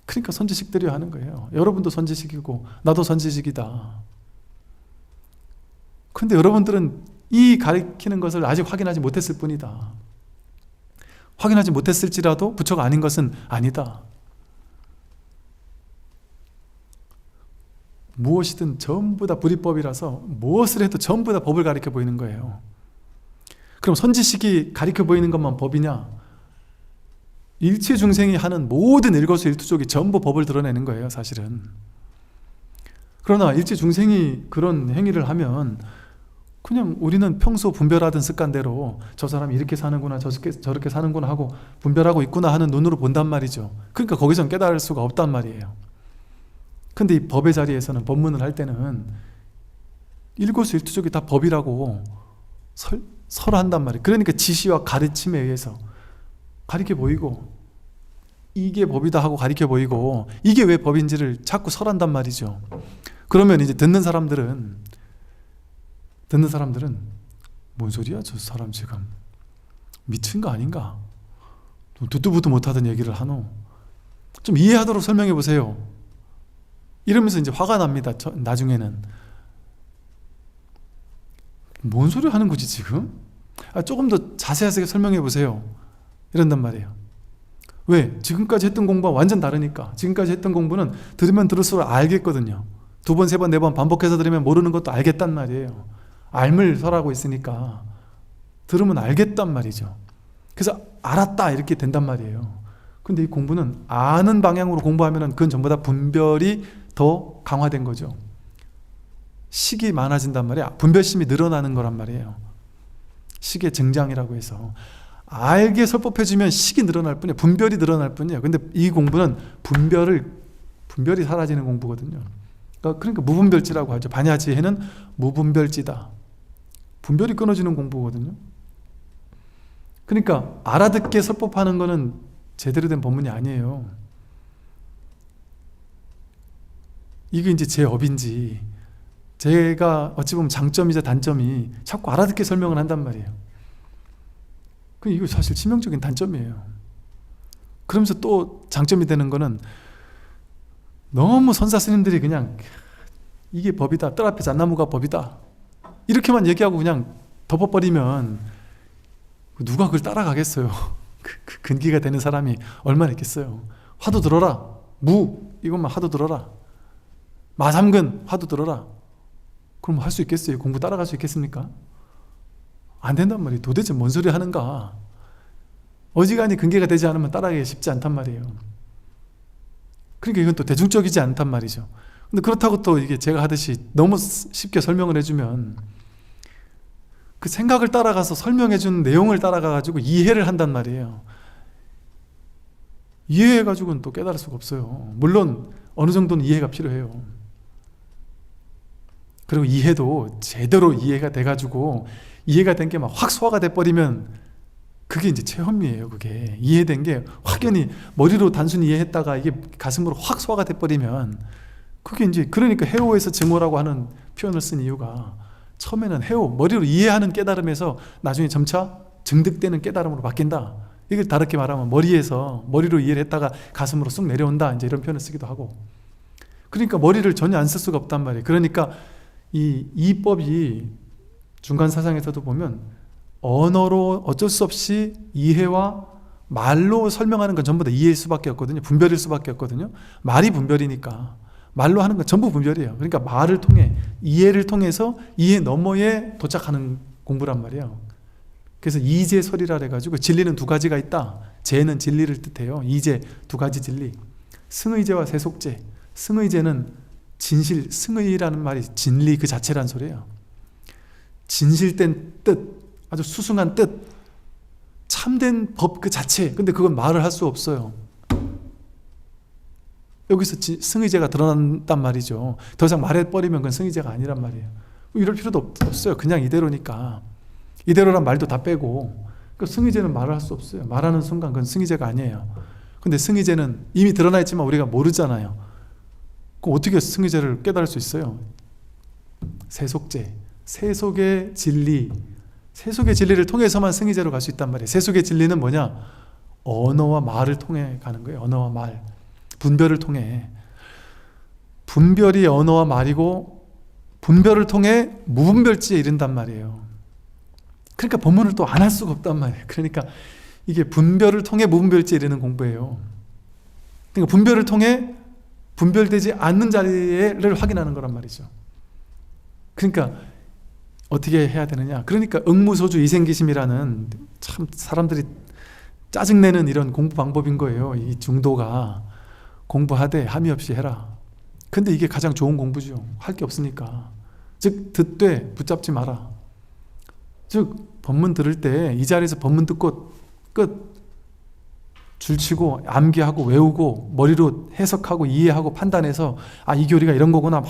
Speaker 1: 그러니까 선지식들이 하는 거예요. 여러분도 선지식이고 나도 선지식이다. 근데 여러분들은 이 가리키는 것을 아직 확인하지 못했을 뿐이다. 확인하지 못했을지라도 부처가 아닌 것은 아니다. 무엇이든 전부 다 불이법이라서 무엇을 해도 전부 다 법을 가리켜 보이는 거예요. 그럼 선지식이 가리켜 보이는 것만 법이냐? 일체 중생이 하는 모든 일거수일투족이 전부 법을 드러내는 거예요, 사실은. 그러나 일체 중생이 그런 행위를 하면 그냥 우리는 평소 분별하던 습관대로 저 사람이 이렇게 사는구나, 저렇게 사는구나 하고 분별하고 있구나 하는 눈으로 본단 말이죠. 그러니까 거기선 깨달을 수가 없단 말이에요. 근데 이 법의 자리에서는, 법문을 할 때는 일거수일투족이 다 법이라고 설한단 말이에요. 그러니까 지시와 가르침에 의해서 가리켜 보이고, 이게 법이다 하고 가리켜 보이고, 이게 왜 법인지를 자꾸 설한단 말이죠. 그러면 이제 듣는 사람들은 뭔 소리야 저 사람 지금 미친 거 아닌가, 듣도 보도 못하던 얘기를 하노, 좀 이해하도록 설명해 보세요, 이러면서 이제 화가 납니다. 나중에는 뭔 소리 하는 거지 지금? 조금 더 자세하게 설명해 보세요, 이런단 말이에요. 왜? 지금까지 했던 공부와 완전 다르니까. 지금까지 했던 공부는 들으면 들을수록 알겠거든요. 2번, 3번, 4번 반복해서 들으면 모르는 것도 알겠단 말이에요. 알물 설하고 있으니까 들으면 알겠단 말이죠. 그래서 알았다 이렇게 된단 말이에요. 근데 이 공부는 아는 방향으로 공부하면 그건 전부 다 분별이 더 강화된 거죠. 식이 많아진단 말이야. 분별심이 늘어나는 거란 말이에요. 식의 증장이라고 해서 알게 설법해주면 식이 늘어날 뿐이에요. 분별이 늘어날 뿐이에요. 근데 이 공부는 분별이 사라지는 공부거든요. 그러니까 무분별지라고 하죠. 반야지혜는 무분별지다. 분별이 끊어지는 공부거든요. 그러니까 알아듣게 설법하는 거는 제대로 된 법문이 아니에요. 이게 이제 제 업인지, 제가 어찌 보면 장점이자 단점이 자꾸 알아듣게 설명을 한단 말이에요. 이거 사실 치명적인 단점이에요. 그러면서 또 장점이 되는 거는 너무 선사 스님들이 그냥 이게 법이다, 뜰 앞에 잣나무가 법이다 이렇게만 얘기하고 그냥 덮어버리면 누가 그걸 따라가겠어요. 그 근기가 되는 사람이 얼마나 있겠어요. 화두 들어라, 무 이것만 화두 들어라, 마삼근 화두 들어라, 그럼 할 수 있겠어요? 공부 따라갈 수 있겠습니까? 안 된단 말이에요. 도대체 뭔 소리 하는가. 어지간히 근기가 되지 않으면 따라가기 쉽지 않단 말이에요. 그러니까 이건 또 대중적이지 않단 말이죠. 근데 그렇다고 또 이게 제가 하듯이 너무 쉽게 설명을 해주면 그 생각을 따라가서 설명해준 내용을 따라가가지고 이해를 한단 말이에요. 이해해가지고는 또 깨달을 수가 없어요. 물론 어느 정도는 이해가 필요해요. 그리고 이해도 제대로 이해가 돼가지고 이해가 된 게 막 확 소화가 돼버리면 그게 이제 체험이에요. 그게 이해된 게 확연히 머리로 단순히 이해했다가 이게 가슴으로 확 소화가 돼버리면 그게 이제, 그러니까 해오에서 증오라고 하는 표현을 쓴 이유가 처음에는 해오, 머리로 이해하는 깨달음에서 나중에 점차 증득되는 깨달음으로 바뀐다. 이걸 다르게 말하면 머리로 이해를 했다가 가슴으로 쑥 내려온다, 이제 이런 표현을 쓰기도 하고. 그러니까 머리를 전혀 안 쓸 수가 없단 말이에요. 그러니까 이 법이 중간 사상에서도 보면 언어로 어쩔 수 없이 이해와 말로 설명하는 건 전부 다 이해일 수밖에 없거든요. 분별일 수밖에 없거든요. 말이 분별이니까 말로 하는 건 전부 분별이에요. 그러니까 말을 통해, 이해를 통해서 이해 너머에 도착하는 공부란 말이에요. 그래서 이제설이라 해가지고 진리는 두 가지가 있다. 제는 진리를 뜻해요. 이제 두 가지 진리. 승의제와 세속제. 승의제는 진실, 승의라는 말이 진리 그 자체란 소리예요. 진실된 뜻, 아주 수승한 뜻, 참된 법 그 자체. 근데 그건 말을 할 수 없어요. 여기서 승의제가 드러난단 말이죠. 더 이상 말해버리면 그건 승의제가 아니란 말이에요. 이럴 필요도 없어요. 그냥 이대로니까. 이대로란 말도 다 빼고. 그러니까 승의제는 말을 할 수 없어요. 말하는 순간 그건 승의제가 아니에요. 근데 승의제는 이미 드러나 있지만 우리가 모르잖아요. 그럼 어떻게 승의제를 깨달을 수 있어요? 세속제, 세속의 진리, 세속의 진리를 통해서만 승의제로 갈 수 있단 말이에요. 세속의 진리는 뭐냐? 언어와 말을 통해 가는 거예요. 언어와 말. 분별을 통해. 분별이 언어와 말이고 분별을 통해 무분별지에 이른단 말이에요. 그러니까 법문을 또 안 할 수가 없단 말이에요. 그러니까 이게 분별을 통해 무분별지에 이르는 공부예요. 그러니까 분별을 통해 분별되지 않는 자리를 확인하는 거란 말이죠. 그러니까 어떻게 해야 되느냐. 그러니까 응무소주 이생기심이라는 참 사람들이 짜증내는 이런 공부 방법인 거예요. 이 중도가 공부하되 함이 없이 해라. 근데 이게 가장 좋은 공부죠. 할 게 없으니까. 즉 듣되 붙잡지 마라. 즉 법문 들을 때 이 자리에서 법문 듣고 끝 줄치고 암기하고 외우고 머리로 해석하고 이해하고 판단해서 아, 이 교리가 이런 거구나 막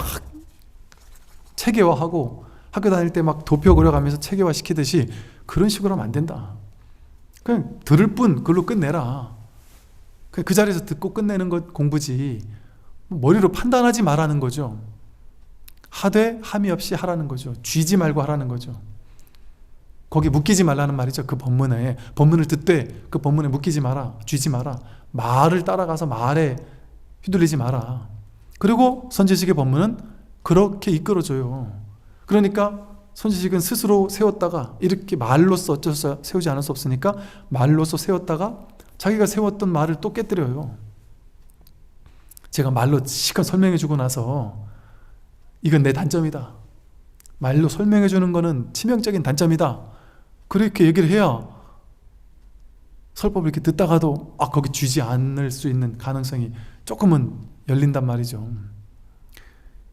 Speaker 1: 체계화하고 학교 다닐 때 막 도표 그려가면서 체계화 시키듯이 그런 식으로 하면 안 된다. 그냥 들을 뿐 그걸로 끝내라. 그냥 그 자리에서 듣고 끝내는 것 공부지 머리로 판단하지 말라는 거죠. 하되 함이 없이 하라는 거죠. 쥐지 말고 하라는 거죠. 거기 묶이지 말라는 말이죠. 그 법문에. 법문을 듣되 그 법문에 묶이지 마라. 쥐지 마라. 말을 따라가서 말에 휘둘리지 마라. 그리고 선지식의 법문은 그렇게 이끌어줘요. 그러니까 선지식은 스스로 세웠다가 이렇게 말로써 어쩌서 세우지 않을 수 없으니까 말로써 세웠다가 자기가 세웠던 말을 또 깨뜨려요. 제가 말로 시간 설명해 주고 나서 이건 내 단점이다. 말로 설명해 주는 거는 치명적인 단점이다. 그렇게 얘기를 해야 설법을 이렇게 듣다가도 아, 거기 쥐지 않을 수 있는 가능성이 조금은 열린단 말이죠.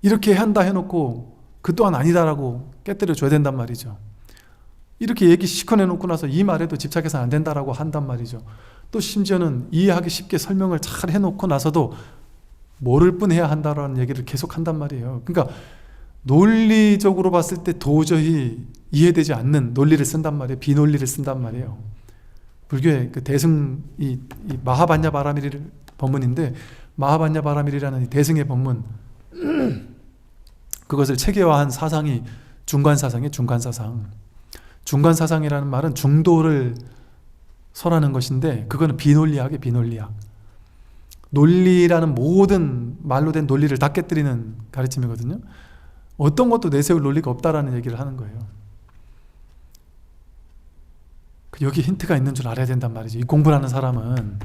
Speaker 1: 이렇게 한다 해놓고 그 또한 아니다라고 깨뜨려 줘야 된단 말이죠. 이렇게 얘기 시커 내놓고 나서 이 말에도 집착해서 안 된다라고 한단 말이죠. 또 심지어는 이해하기 쉽게 설명을 잘 해놓고 나서도 모를 뿐 해야 한다라는 얘기를 계속 한단 말이에요. 그러니까 논리적으로 봤을 때 도저히 이해되지 않는 논리를 쓴단 말이에요. 비논리를 쓴단 말이에요. 불교의 그 대승 이 마하반야 바라밀 법문인데 마하반야 바라밀이라는 이 대승의 법문 그것을 체계화한 사상이 중간사상이에요. 중간사상. 중간사상이라는 말은 중도를 설하는 것인데 그거는 비논리학이에요. 비논리학. 논리라는 모든 말로 된 논리를 다 깨뜨리는 가르침이거든요. 어떤 것도 내세울 논리가 없다라는 얘기를 하는 거예요. 여기 힌트가 있는 줄 알아야 된단 말이죠. 이 공부를 하는 사람은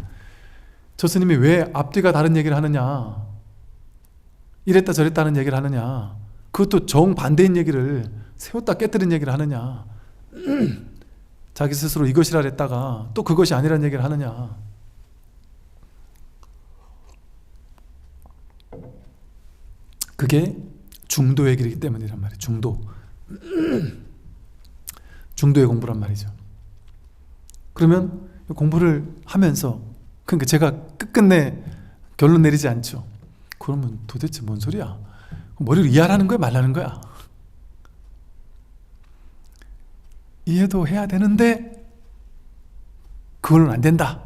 Speaker 1: 저 스님이 왜 앞뒤가 다른 얘기를 하느냐, 이랬다 저랬다는 얘기를 하느냐, 그것도 정반대인 얘기를 세웠다 깨뜨린 얘기를 하느냐, 자기 스스로 이것이라 했다가 또 그것이 아니라는 얘기를 하느냐. 그게 중도의 길이기 때문이란 말이에요. 중도. 중도의 공부란 말이죠. 그러면 공부를 하면서 그러니까 제가 끝끝내 결론 내리지 않죠. 그러면 도대체 뭔 소리야? 머리로 이해하라는 거야 말라는 거야? 이해도 해야 되는데 그걸로는 안 된다.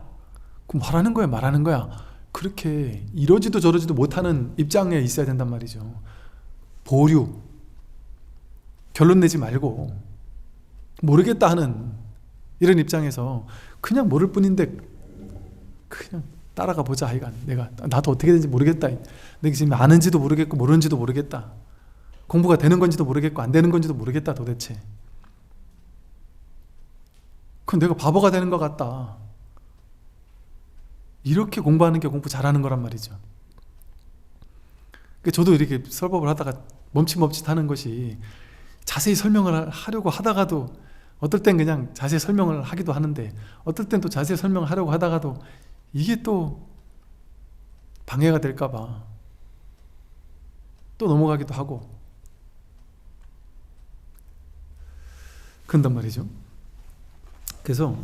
Speaker 1: 그럼 하라는 거야 말하는 거야? 그렇게 이러지도 저러지도 못하는 입장에 있어야 된단 말이죠. 보류, 결론 내지 말고 모르겠다 하는 이런 입장에서 그냥 모를 뿐인데 그냥 따라가 보자. 하여간 나도 어떻게 되는지 모르겠다. 내가 지금 아는지도 모르겠고 모르는지도 모르겠다. 공부가 되는 건지도 모르겠고 안 되는 건지도 모르겠다 도대체. 그럼 내가 바보가 되는 것 같다. 이렇게 공부하는 게 공부 잘하는 거란 말이죠. 저도 이렇게 설법을 하다가 멈칫멈칫하는 것이 자세히 설명을 하려고 하다가도 어떨 땐 그냥 자세히 설명을 하기도 하는데 어떨 땐 또 자세히 설명을 하려고 하다가도 이게 또 방해가 될까 봐 또 넘어가기도 하고 그런단 말이죠. 그래서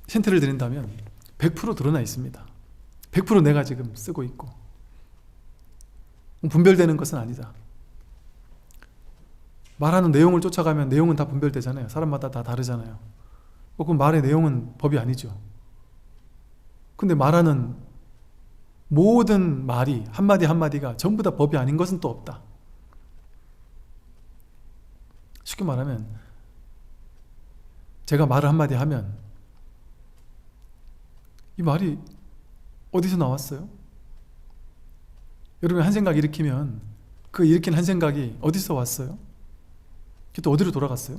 Speaker 1: 힌트를 드린다면 100% 드러나 있습니다. 100% 내가 지금 쓰고 있고 분별되는 것은 아니다. 말하는 내용을 쫓아가면 내용은 다 분별되잖아요. 사람마다 다 다르잖아요. 그럼 말의 내용은 법이 아니죠. 근데 말하는 모든 말이 한마디 한마디가 전부 다 법이 아닌 것은 또 없다. 쉽게 말하면 제가 말을 한마디 하면 이 말이 어디서 나왔어요? 여러분이 한 생각 일으키면 그 일으킨 한 생각이 어디서 왔어요? 또 어디로 돌아갔어요?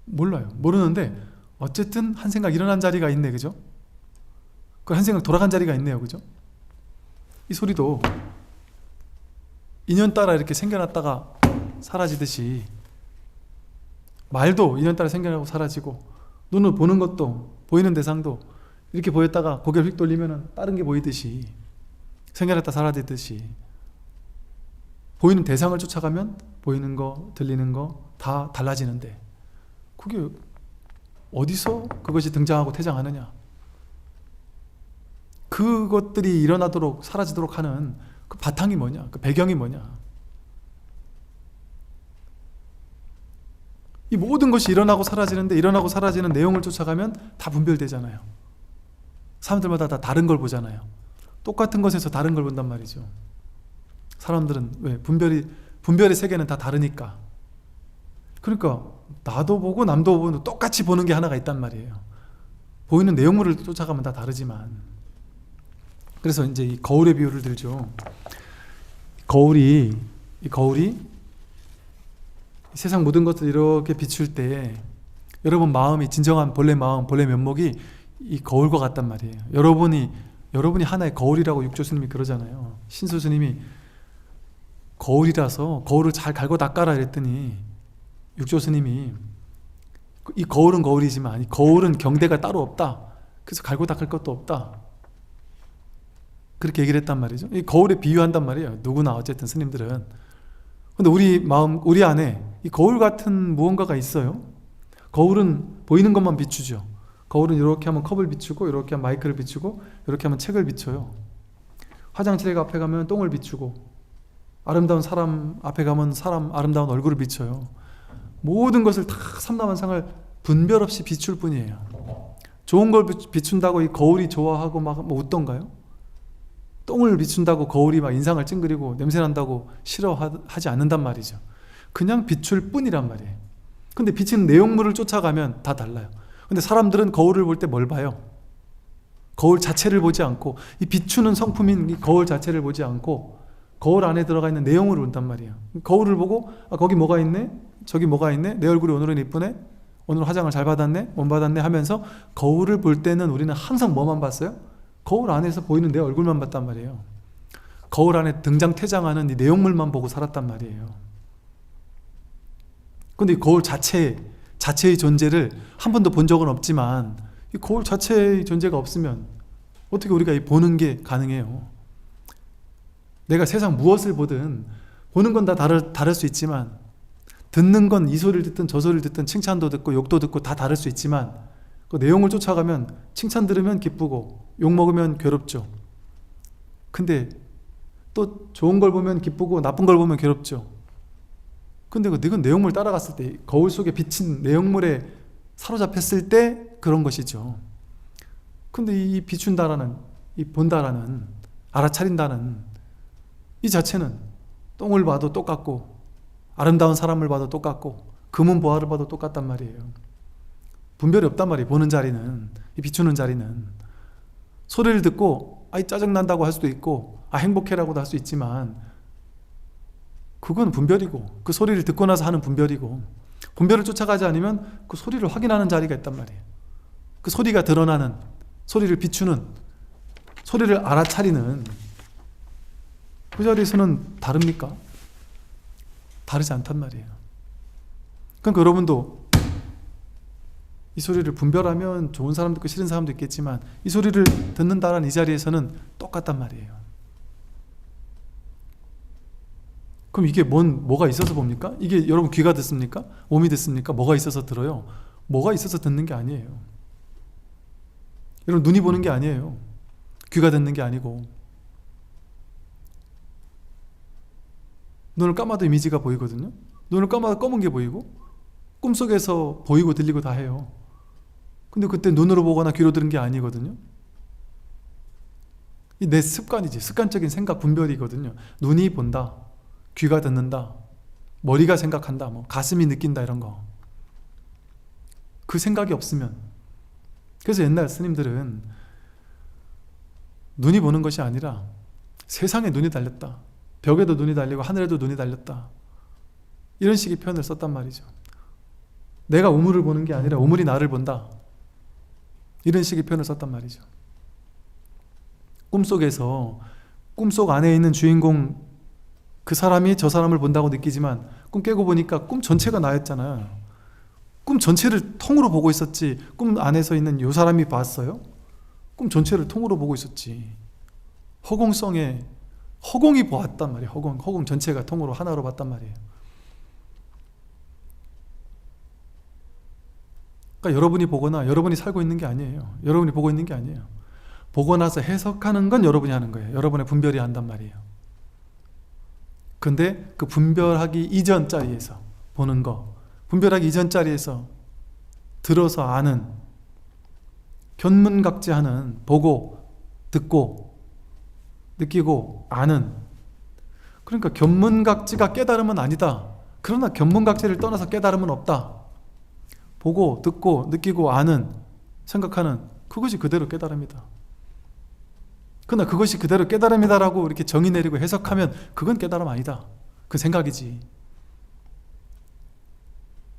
Speaker 1: 몰라요. 모르는데 어쨌든 한 생각 일어난 자리가 있네, 그죠? 그 한 생각 돌아간 자리가 있네요, 그죠? 이 소리도 인연따라 이렇게 생겨났다가 사라지듯이, 말도 인연따라 생겨나고 사라지고, 눈으로 보는 것도, 보이는 대상도 이렇게 보였다가 고개를 휙 돌리면 다른 게 보이듯이, 생겨났다 사라지듯이, 보이는 대상을 쫓아가면 보이는 거, 들리는 거 다 달라지는데, 그게 어디서 그것이 등장하고 퇴장하느냐? 그것들이 일어나도록 사라지도록 하는 그 바탕이 뭐냐? 그 배경이 뭐냐? 이 모든 것이 일어나고 사라지는데, 일어나고 사라지는 내용을 쫓아가면 다 분별되잖아요. 사람들마다 다 다른 걸 보잖아요. 똑같은 것에서 다른 걸 본단 말이죠. 사람들은 왜? 분별의 세계는 다 다르니까. 그러니까 나도 보고 남도 보고 똑같이 보는 게 하나가 있단 말이에요. 보이는 내용물을 쫓아가면 다 다르지만. 그래서 이제 이 거울의 비유를 들죠. 거울이 세상 모든 것을 이렇게 비출 때 여러분 마음이, 진정한 본래 마음, 본래 면목이 이 거울과 같단 말이에요. 여러분이 하나의 거울이라고 육조스님이 그러잖아요. 신수스님이 거울이라서 거울을 잘 갈고 닦아라 이랬더니, 육조스님이 이 거울은 거울이지만 이 거울은 경대가 따로 없다. 그래서 갈고 닦을 것도 없다. 그렇게 얘기를 했단 말이죠. 이 거울에 비유한단 말이에요. 누구나 어쨌든 스님들은. 근데 우리 마음, 우리 안에 이 거울 같은 무언가가 있어요. 거울은 보이는 것만 비추죠. 거울은 이렇게 하면 컵을 비추고, 이렇게 하면 마이크를 비추고, 이렇게 하면 책을 비춰요. 화장실 앞에 가면 똥을 비추고, 아름다운 사람 앞에 가면 사람 아름다운 얼굴을 비춰요. 모든 것을 다 삼라만상을 분별 없이 비출 뿐이에요. 좋은 걸 비춘다고 이 거울이 좋아하고 막 뭐 웃던가요? 똥을 비춘다고 거울이 막 인상을 찡그리고 냄새난다고 싫어하지 않는단 말이죠. 그냥 비출 뿐이란 말이에요. 근데 비치는 내용물을 쫓아가면 다 달라요. 근데 사람들은 거울을 볼 때 뭘 봐요? 거울 자체를 보지 않고, 이 비추는 성품인 이 거울 자체를 보지 않고 거울 안에 들어가 있는 내용을 본단 말이에요. 거울을 보고 거기 뭐가 있네? 저기 뭐가 있네? 내 얼굴이 오늘은 이쁘네? 오늘 화장을 잘 받았네? 못 받았네? 하면서 거울을 볼 때는 우리는 항상 뭐만 봤어요? 거울 안에서 보이는 내 얼굴만 봤단 말이에요. 거울 안에 등장 퇴장하는 이 내용물만 보고 살았단 말이에요. 근데 이 거울 자체의 존재를 한 번도 본 적은 없지만, 이 거울 자체의 존재가 없으면 어떻게 우리가 이 보는 게 가능해요? 내가 세상 무엇을 보든 보는 건 다 다를 수 있지만, 듣는 건 이 소리를 듣든 저 소리를 듣든 칭찬도 듣고 욕도 듣고 다 다를 수 있지만, 그 내용을 쫓아가면 칭찬 들으면 기쁘고 욕 먹으면 괴롭죠. 근데 또 좋은 걸 보면 기쁘고 나쁜 걸 보면 괴롭죠. 근데 그 내용물 따라갔을 때, 거울 속에 비친 내용물에 사로잡혔을 때 그런 것이죠. 근데 이 비춘다라는, 이 본다라는, 알아차린다는 이 자체는 똥을 봐도 똑같고, 아름다운 사람을 봐도 똑같고, 금은 보화를 봐도 똑같단 말이에요. 분별이 없단 말이에요. 보는 자리는, 이 비추는 자리는. 소리를 듣고 짜증난다고 할 수도 있고, 행복해라고도 할 수 있지만, 그건 분별이고, 그 소리를 듣고 나서 하는 분별이고, 분별을 쫓아가지 않으면 그 소리를 확인하는 자리가 있단 말이에요. 그 소리가 드러나는, 소리를 비추는, 소리를 알아차리는 그 자리에서는 다릅니까? 다르지 않단 말이에요. 그러니까 여러분도 이 소리를 분별하면 좋은 사람도 있고 싫은 사람도 있겠지만, 이 소리를 듣는다는 이 자리에서는 똑같단 말이에요. 그럼 이게 뭐가 있어서 봅니까? 이게 여러분 귀가 듣습니까? 몸이 듣습니까? 뭐가 있어서 들어요? 뭐가 있어서 듣는 게 아니에요. 여러분 눈이 보는 게 아니에요. 귀가 듣는 게 아니고. 눈을 감아도 이미지가 보이거든요. 눈을 감아도 검은 게 보이고, 꿈속에서 보이고 들리고 다 해요. 근데 그때 눈으로 보거나 귀로 들은 게 아니거든요. 이 내 습관이지. 습관적인 생각 분별이거든요. 눈이 본다, 귀가 듣는다, 머리가 생각한다, 가슴이 느낀다, 이런 거. 그 생각이 없으면. 그래서 옛날 스님들은 눈이 보는 것이 아니라 세상에 눈이 달렸다. 벽에도 눈이 달리고 하늘에도 눈이 달렸다. 이런 식의 표현을 썼단 말이죠. 내가 우물을 보는 게 아니라 우물이 나를 본다. 이런 식의 표현을 썼단 말이죠. 꿈속에서 꿈속 안에 있는 주인공 그 사람이 저 사람을 본다고 느끼지만 꿈 깨고 보니까 꿈 전체가 나였잖아요. 꿈 전체를 통으로 보고 있었지 꿈 안에서 있는 이 사람이 봤어요? 꿈 전체를 통으로 보고 있었지. 허공성에 허공이 보았단 말이에요. 허공 전체가 통으로 하나로 봤단 말이에요. 그러니까 여러분이 보거나 여러분이 살고 있는 게 아니에요. 여러분이 보고 있는 게 아니에요. 보고 나서 해석하는 건 여러분이 하는 거예요. 여러분의 분별이 한단 말이에요. 근데 그 분별하기 이전 자리에서 보는 거, 분별하기 이전 자리에서 들어서 아는, 견문각지하는, 보고, 듣고, 느끼고, 아는. 그러니까 견문각지가 깨달음은 아니다. 그러나 견문각지를 떠나서 깨달음은 없다. 보고, 듣고, 느끼고, 아는, 생각하는 그것이 그대로 깨달음이다. 그러나 그것이 그대로 깨달음이다라고 이렇게 정의 내리고 해석하면 그건 깨달음 아니다. 그 생각이지.